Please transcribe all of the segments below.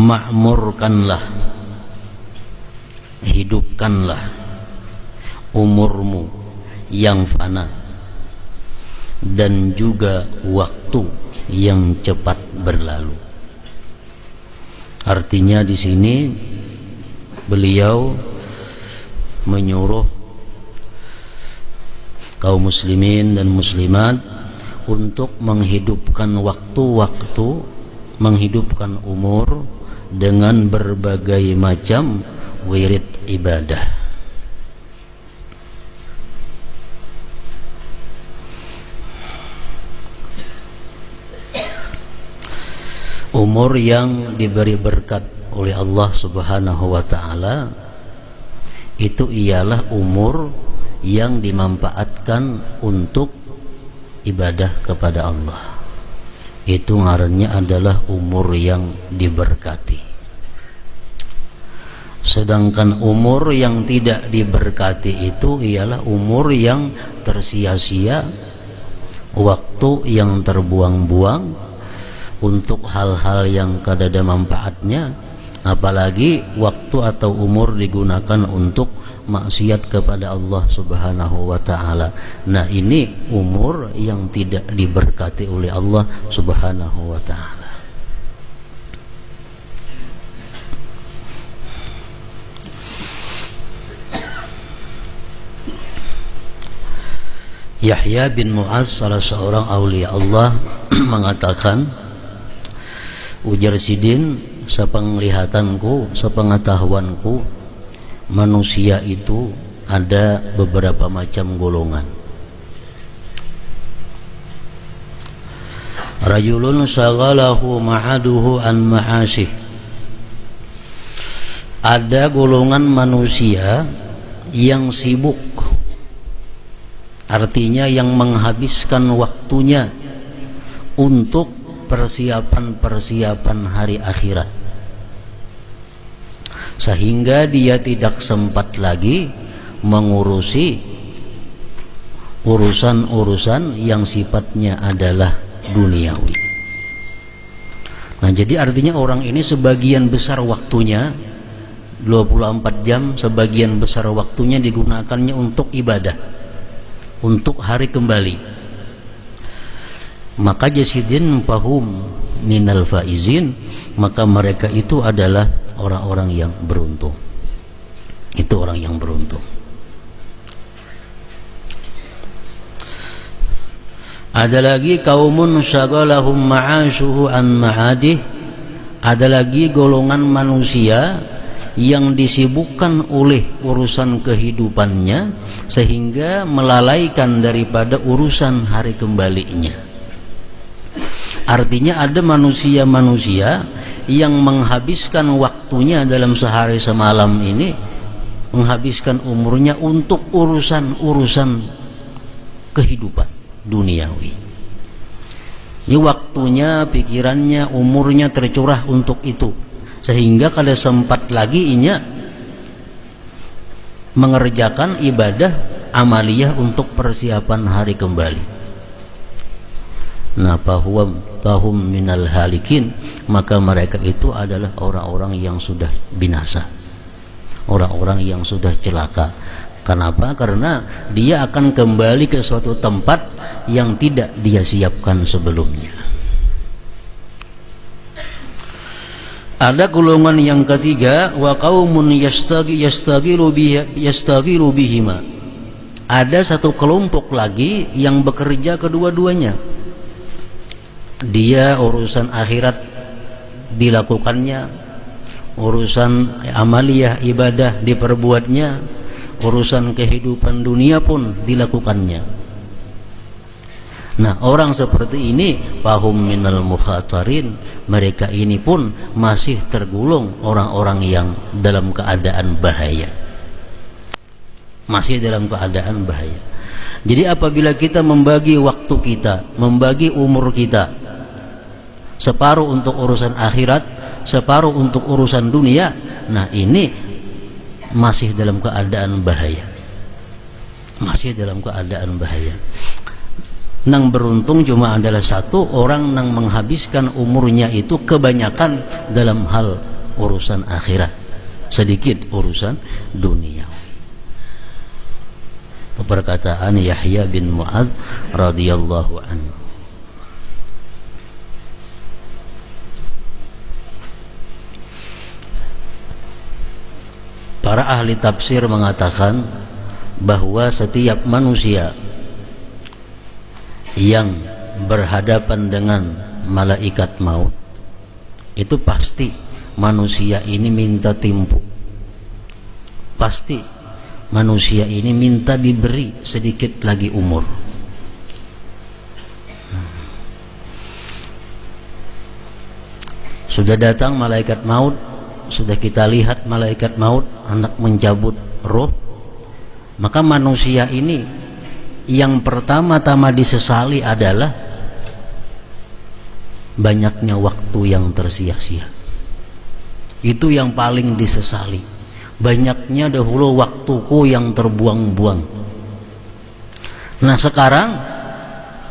makmurkanlah, hidupkanlah umurmu yang fana dan juga waktu yang cepat berlalu. Artinya di sini beliau menyuruh kaum muslimin dan muslimat untuk menghidupkan waktu-waktu, menghidupkan umur dengan berbagai macam wirid ibadah. Umur yang diberi berkat oleh Allah Subhanahu wa ta'ala itu ialah umur yang dimanfaatkan untuk ibadah kepada Allah. Itu ngarannya adalah umur yang diberkati. Sedangkan umur yang tidak diberkati itu ialah umur yang tersia-sia, waktu yang terbuang-buang untuk hal-hal yang kada ada manfaatnya, apalagi waktu atau umur digunakan untuk maksiat kepada Allah Subhanahu wa ta'ala. Nah, ini umur yang tidak diberkati oleh Allah Subhanahu wa ta'ala. Yahya bin Mu'adz, salah seorang aulia Allah, mengatakan, ujar Sidin, sepenglihatanku, sepengetahuanku, manusia itu ada beberapa macam golongan. Rajulun shaghalahu ma'aduhu an ma'asih. Ada golongan manusia yang sibuk, artinya yang menghabiskan waktunya untuk persiapan-persiapan hari akhirat, sehingga dia tidak sempat lagi mengurusi urusan-urusan yang sifatnya adalah duniawi. Nah, jadi artinya orang ini sebagian besar waktunya, 24 jam, sebagian besar waktunya digunakannya untuk ibadah, untuk hari kembali. Maka jasidin fahum minal faizin, maka mereka itu adalah orang-orang yang beruntung. Itu orang yang beruntung. Ada lagi kaumun syaghalahum ma'ashuhu an ma'adih. Ada lagi golongan manusia yang disibukkan oleh urusan kehidupannya sehingga melalaikan daripada urusan hari kembalinya. Artinya ada manusia-manusia yang menghabiskan waktunya dalam sehari semalam ini, menghabiskan umurnya untuk urusan-urusan kehidupan duniawi. Ini waktunya, pikirannya, umurnya tercurah untuk itu, sehingga kada sempat lagi inya mengerjakan ibadah amaliyah untuk persiapan hari kembali. Nah, fahum minal halikin, maka mereka itu adalah orang-orang yang sudah binasa, orang-orang yang sudah celaka. Kenapa? Karena dia akan kembali ke suatu tempat yang tidak dia siapkan sebelumnya. Ada golongan yang ketiga, wa qaumun yastaghilu bihima. Ada satu kelompok lagi yang bekerja kedua-duanya. Dia urusan akhirat dilakukannya, urusan amaliyah ibadah diperbuatnya, urusan kehidupan dunia pun dilakukannya. Nah, orang seperti ini fahum minal mukhatarin, mereka ini pun masih tergolong orang-orang yang dalam keadaan bahaya, masih dalam keadaan bahaya. Jadi apabila kita membagi waktu kita, membagi umur kita, separuh untuk urusan akhirat, separuh untuk urusan dunia, nah ini masih dalam keadaan bahaya, masih dalam keadaan bahaya. Nang beruntung cuma adalah satu orang yang menghabiskan umurnya itu kebanyakan dalam hal urusan akhirat, sedikit urusan dunia. Perkataan Yahya bin Mu'adz radhiyallahu anhu. Para ahli tafsir mengatakan bahwa setiap manusia yang berhadapan dengan malaikat maut itu pasti manusia ini minta timpu, pasti manusia ini minta diberi sedikit lagi umur. Sudah datang malaikat maut, sudah kita lihat malaikat maut hendak mencabut roh, maka manusia ini yang pertama-tama disesali adalah banyaknya waktu yang tersia-sia. Itu yang paling disesali. Banyaknya dahulu waktuku yang terbuang-buang. Nah sekarang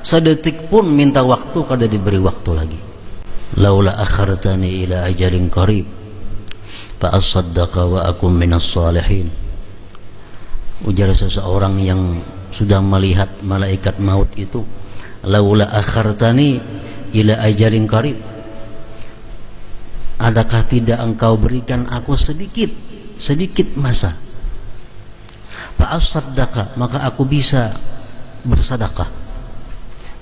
sedetik pun minta waktu kada diberi waktu lagi. Laula akhartani ila ajalin qarib fa asaddaqa wa akum minas salihin. Ujar seseorang yang sudah melihat malaikat maut itu, laula akhartani ila ajalin qarib, adakah tidak engkau berikan aku sedikit masa, fa asaddaqa, maka aku bisa bersedekah,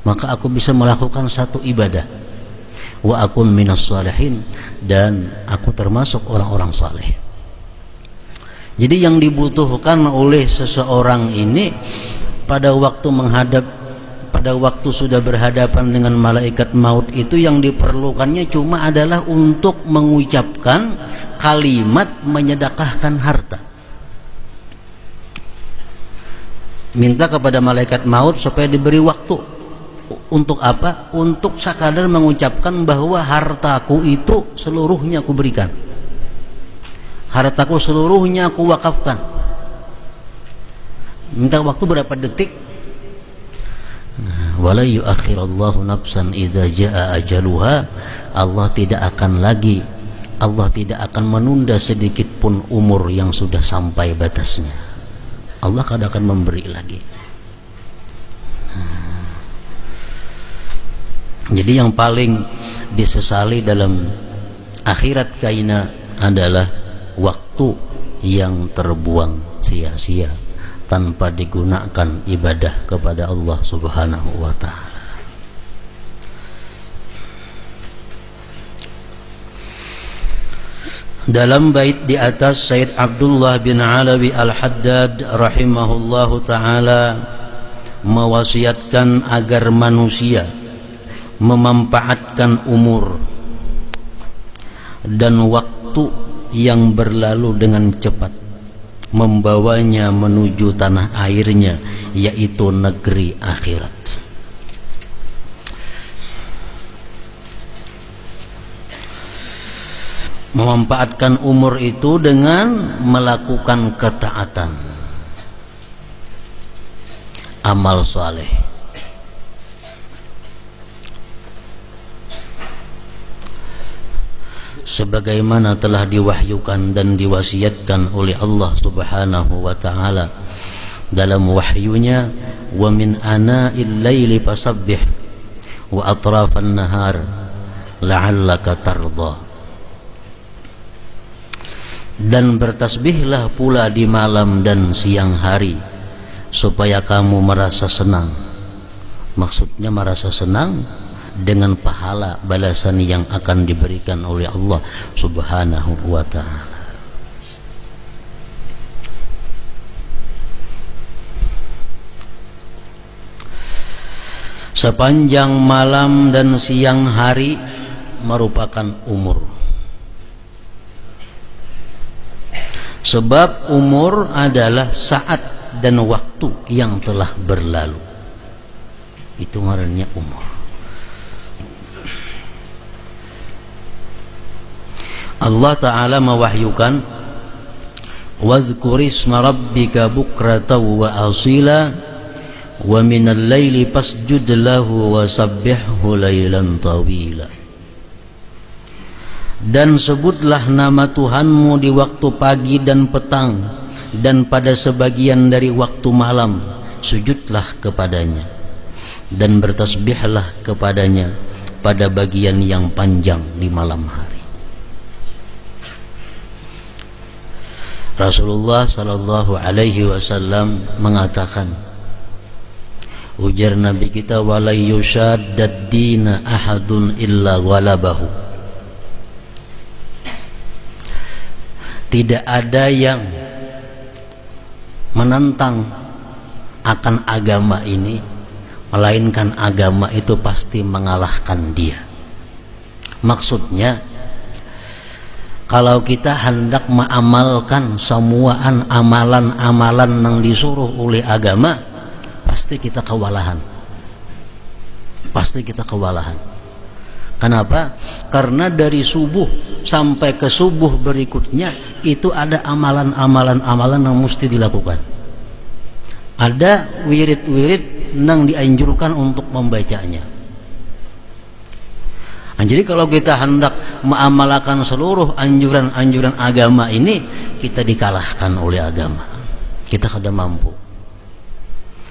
maka aku bisa melakukan satu ibadah, wa akun minas salihin, dan aku termasuk orang-orang saleh. Jadi yang dibutuhkan oleh seseorang ini pada waktu sudah berhadapan dengan malaikat maut itu, yang diperlukannya cuma adalah untuk mengucapkan kalimat menyedekahkan harta. Minta kepada malaikat maut supaya diberi waktu. Untuk apa? Untuk sekadar mengucapkan bahwa hartaku itu seluruhnya aku berikan, hartaku seluruhnya aku wakafkan. Minta waktu berapa detik? Wala yu'akhirallahu nafsan idza jaa ajaluha. Allah tidak akan menunda sedikit pun umur yang sudah sampai batasnya. Allah kada akan memberi lagi. Jadi yang paling disesali dalam akhirat kaina adalah waktu yang terbuang sia-sia tanpa digunakan ibadah kepada Allah Subhanahu wa ta'ala. Dalam bait di atas, Sayyid Abdullah bin Alawi Al-Haddad rahimahullahu ta'ala mewasiatkan agar manusia memanfaatkan umur dan waktu yang berlalu dengan cepat, membawanya menuju tanah airnya, yaitu negeri akhirat. Memanfaatkan umur itu dengan melakukan ketaatan, amal saleh. Sebagaimana telah diwahyukan dan diwasiatkan oleh Allah Subhanahu wa ta'ala dalam wahyunya, wa min ana'il laili fasabbih wa atrafan nahar la'allaka tarda, dan bertasbihlah pula di malam dan siang hari supaya kamu merasa senang. Maksudnya merasa senang dengan pahala balasan yang akan diberikan oleh Allah Subhanahu wa ta'ala. Sepanjang malam dan siang hari merupakan umur. Sebab umur adalah saat dan waktu yang telah berlalu. Itu ngarannya umur. Allah Ta'ala mewahyukan, wazkurisma rabbika bukratan wa asila wa minal laili fasjud lahu wa sabbihhu laylan tawila. Dan sebutlah nama Tuhanmu di waktu pagi dan petang, dan pada sebagian dari waktu malam sujudlah kepadanya, dan bertasbihlah kepadanya pada bagian yang panjang di malam hari. Rasulullah sallallahu alaihi wasallam mengatakan, ujar Nabi kita, wala yushaddad dina ahadun illa ghalabahu. Tidak ada yang menentang akan agama ini, melainkan agama itu pasti mengalahkan dia. Maksudnya, kalau kita hendak mengamalkan semuaan amalan-amalan yang disuruh oleh agama, pasti kita kewalahan. Pasti kita kewalahan. Kenapa? Karena dari subuh sampai ke subuh berikutnya itu ada amalan-amalan yang mesti dilakukan. Ada wirid-wirid yang dianjurkan untuk membacanya. Nah, jadi kalau kita hendak mengamalkan seluruh anjuran-anjuran agama ini, kita dikalahkan oleh agama. Kita kada mampu.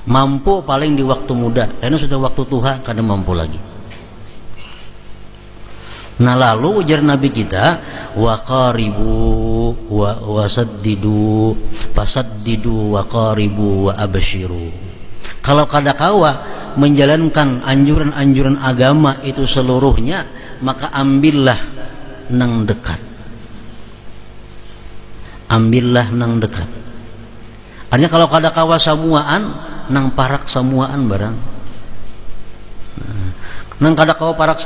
Mampu paling di waktu muda, karena sudah waktu tua kada mampu lagi. Nah, lalu ujar Nabi kita, wa qaribu wa saddidu fasaddidu wa qaribu wa abshiru. Kalau kada kawa menjalankan anjuran-anjuran agama itu seluruhnya, maka ambillah nang dekat. Ambillah nang dekat. Artinya kalau kada kawa samuaan, nang parak samuaan barang. Nang kada kawa parak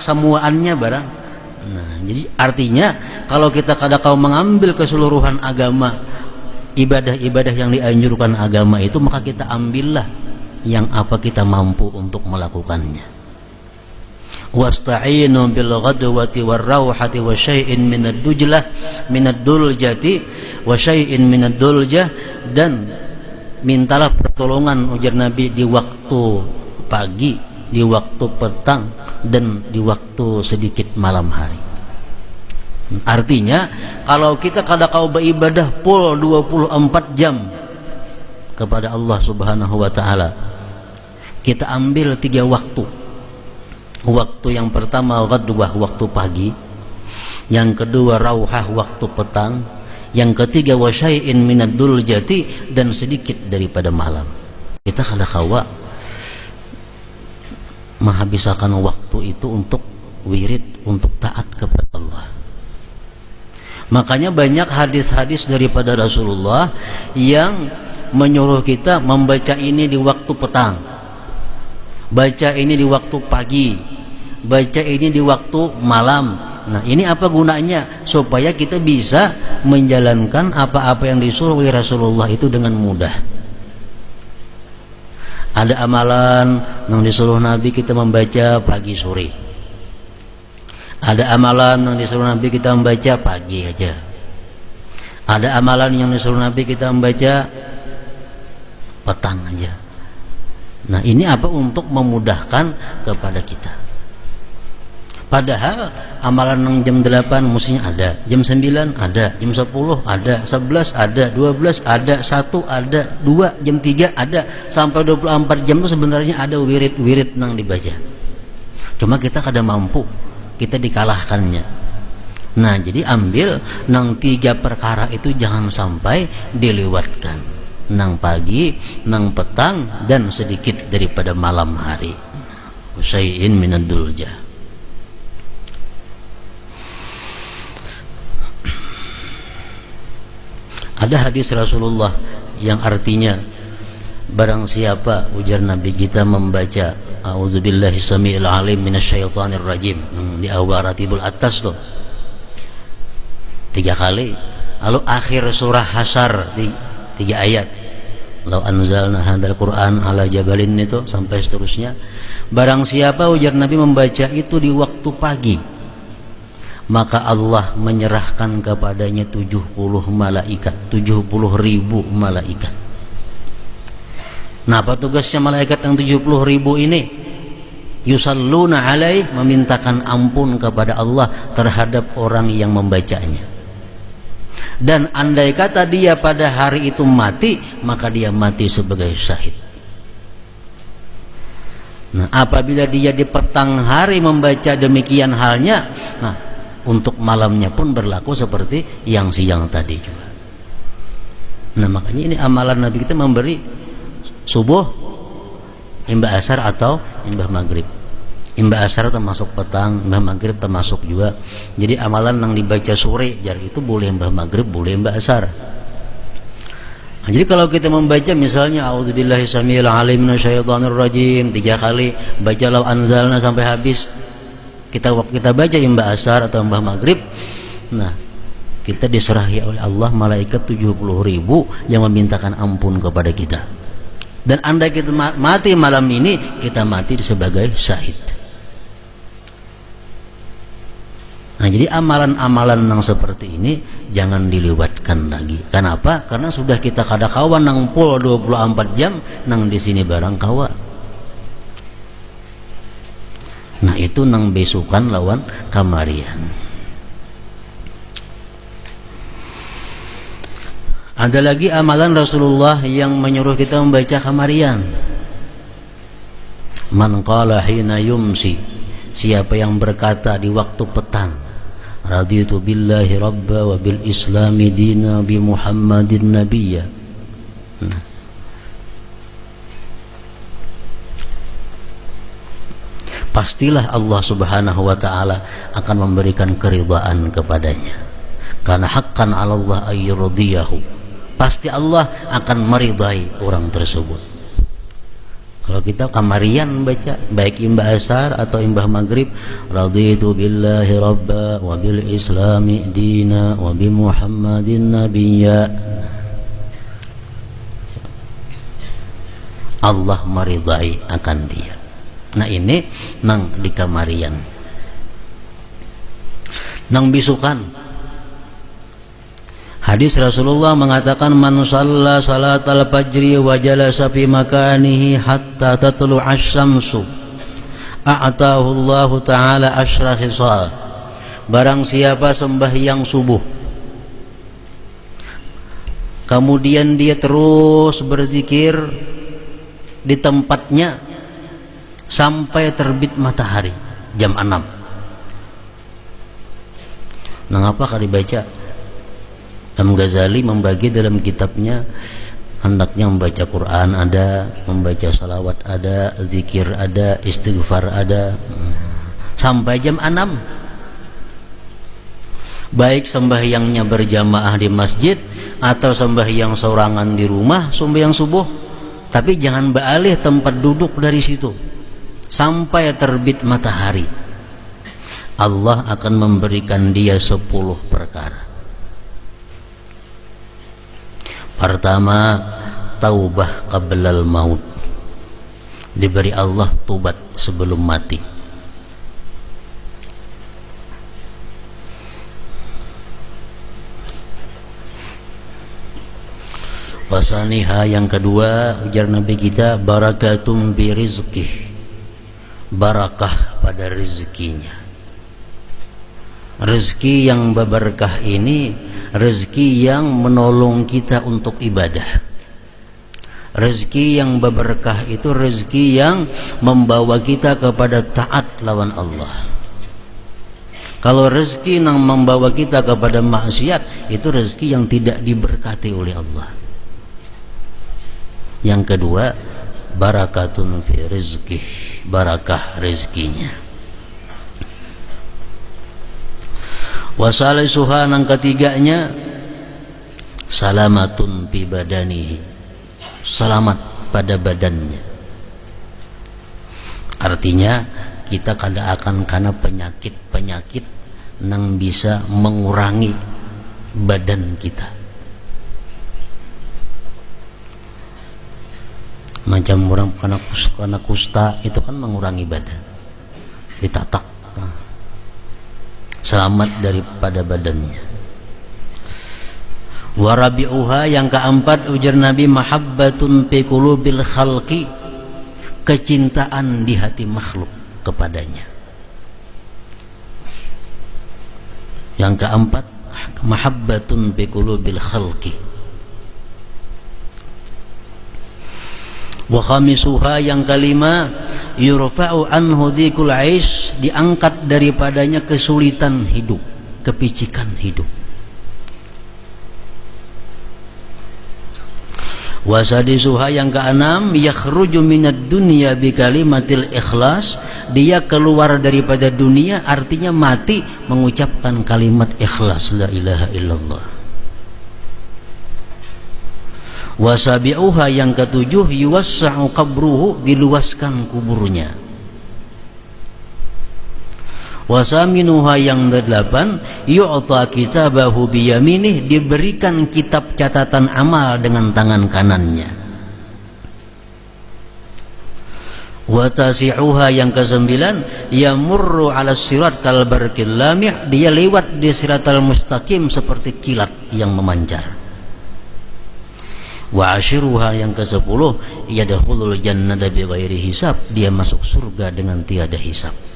samuaannya barang. Nah, jadi artinya kalau kita kada kawa mengambil keseluruhan agama, ibadah-ibadah yang dianjurkan agama itu, maka kita ambillah yang apa kita mampu untuk melakukannya. Wasta'inu bil ghadwati war rauhati wa syai'in minad dujlah minad duljati wa syai'in minad duljah, dan mintalah pertolongan ujar Nabi di waktu pagi, di waktu petang, dan di waktu sedikit malam hari. Artinya kalau kita kada kau beribadah full 24 jam kepada Allah Subhanahu wa taala, kita ambil 3 waktu. Waktu yang pertama ghadwah, waktu pagi. Yang kedua rauhah, waktu petang. Yang ketiga wasyai'in minad duljati, dan sedikit daripada malam. Kita kada kawa menghabiskan waktu itu untuk wirid, untuk taat kepada Allah. Makanya banyak hadis-hadis daripada Rasulullah yang menyuruh kita membaca ini di waktu petang, baca ini di waktu pagi, baca ini di waktu malam. Nah, ini apa gunanya? Supaya kita bisa menjalankan apa-apa yang disuruh oleh Rasulullah itu dengan mudah. Ada amalan yang disuruh Nabi kita membaca pagi sore. Ada amalan yang disuruh Nabi kita membaca pagi aja. Ada amalan yang disuruh Nabi kita membaca petang aja. Nah, ini apa? Untuk memudahkan kepada kita. Padahal amalan yang jam 8 mestinya ada, jam 9 ada, jam 10 ada, 11 ada, 12 ada, 1 ada, 2, jam 3 ada, sampai 24 jam itu sebenarnya ada wirid-wirid yang dibaca. Cuma kita kada mampu, kita dikalahkannya. Nah, jadi ambil nang 3 perkara itu jangan sampai dilewatkan. Nang pagi, nang petang, dan sedikit daripada malam hari. Syai'in minad duljah. Ada hadis Rasulullah yang artinya, barang siapa ujar Nabi kita membaca a'udzubillahi samiil alim minasyaitonir rajim di awal ratibul atas tuh 3 kali, lalu akhir surah Hasyr 3 ayat, law anzalna hadzal Qur'an ala jabalin, itu sampai seterusnya. Barang siapa ujar Nabi membaca itu di waktu pagi, maka Allah menyerahkan kepadanya 70 malaikat, 70.000 malaikat. Nah, apa tugasnya malaikat yang 70.000 ini? yusalluna alaih, memintakan ampun kepada Allah terhadap orang yang membacanya. Dan andai kata dia pada hari itu mati, maka dia mati sebagai syahid. Nah, apabila dia di petang hari membaca demikian halnya, nah, untuk malamnya pun berlaku seperti yang siang tadi juga. Nah, makanya ini amalan Nabi kita memberi subuh, imbah asar atau imbah maghrib. Imbah asar termasuk petang, imbah maghrib termasuk juga. Jadi amalan yang dibaca sore jar itu boleh imbah maghrib, boleh imbah asar. Nah, jadi kalau kita membaca misalnya a'udzubillahi samil alim minasyaitonir rajim 3 kali, baca law anzalna sampai habis. Kita baca imbah asar atau imbah maghrib. Nah, kita diserahi oleh Allah malaikat 70.000 yang memintakan ampun kepada kita. Dan andai kita mati malam ini, kita mati sebagai syahid. Nah, jadi amalan-amalan yang seperti ini jangan dilewatkan lagi. Kenapa? Karena sudah kita kada kawan nang pul 24 jam nang di sini barang kawa. Nah, itu nang besukan lawan kamarian. Ada lagi amalan Rasulullah yang menyuruh kita membaca kamarian. Man qala hina yumsi, siapa yang berkata di waktu petang, raditu billahi rabba wa bil islami dina bi muhammadin nabiyya. Nah, pastilah Allah subhanahu wa ta'ala akan memberikan keridhaan kepadanya. Karena haqqan 'ala Allah ayyurdiyahu, pasti Allah akan meridai orang tersebut. Kalau kita kamarian baca baik imbah asar atau imbah maghrib, raditu billahi rabba wa bil islami dina wa bi muhammadin nabiyya, Allah meridai akan dia. Nah, ini nang di kamarian. Nang bisukan, hadis Rasulullah mengatakan man shalla salatal fajri wa jalasa fi makanihi hatta tatlu asy-syamsu a'tahu Allah taala asyra khisal. Barang siapa sembahyang subuh kemudian dia terus berzikir di tempatnya sampai terbit matahari jam 6. Nah, ngapa dibaca? Imam Ghazali membagi dalam kitabnya, hendaknya membaca Quran ada, membaca salawat ada, zikir ada, istighfar ada, sampai jam 6. Baik sembahyangnya berjamaah di masjid atau sembahyang sorangan di rumah, sembahyang subuh, tapi jangan beralih tempat duduk dari situ sampai terbit matahari. Allah akan memberikan dia 10 perkara. Pertama, taubah qablal maut, diberi Allah tobat sebelum mati. Wasaniha, yang kedua, ujar Nabi kita, barakatum bi rizqih, barakah pada rezekinya. Rezeki yang berberkah ini rezeki yang menolong kita untuk ibadah. Rezeki yang berberkah itu rezeki yang membawa kita kepada taat lawan Allah. Kalau rezeki yang membawa kita kepada maksiat, itu rezeki yang tidak diberkati oleh Allah. Yang kedua, barakatun fi rizqih, barakah rezekinya. Wasalisuha, yang ketiganya, salamatun fi badanihi, selamat pada badannya. Artinya kita kada akan karena penyakit-penyakit yang bisa mengurangi badan kita. Macam orang kena kusta itu kan mengurangi badan, ditatak, selamat daripada badannya. Warabi'uha, yang keempat, ujar Nabi, mahabbatun fi qulubil khalqi, kecintaan di hati makhluk. kepadanya. Yang keempat, mahabbatun bi qulubil khalqi. Wa khamisuha, yang kelima, yurfa'u anhu dhikul aish, diangkat daripadanya kesulitan hidup, kepicikan hidup. Wa sadisuha, yang keenam, yakhruju minad dunya bi kalimatil ikhlas, dia keluar daripada dunia artinya mati mengucapkan kalimat ikhlas, la ilaha illallah. Wasabi'uha, yang ketujuh, yuwassa'u qabruhu, diluaskan kuburnya. Wasaminuha, yang kedelapan, yu'ta kitabahu biyaminih, diberikan kitab catatan amal dengan tangan kanannya. Watasi'uha, yang kesembilan, yamurru ala sirat kal barqil lami', dia lewat di siratal mustaqim seperti kilat yang memancar. Wa ashiruha, yang ke-10, yadkhulul jannata bighairi hisab, dia masuk surga dengan tiada hisab.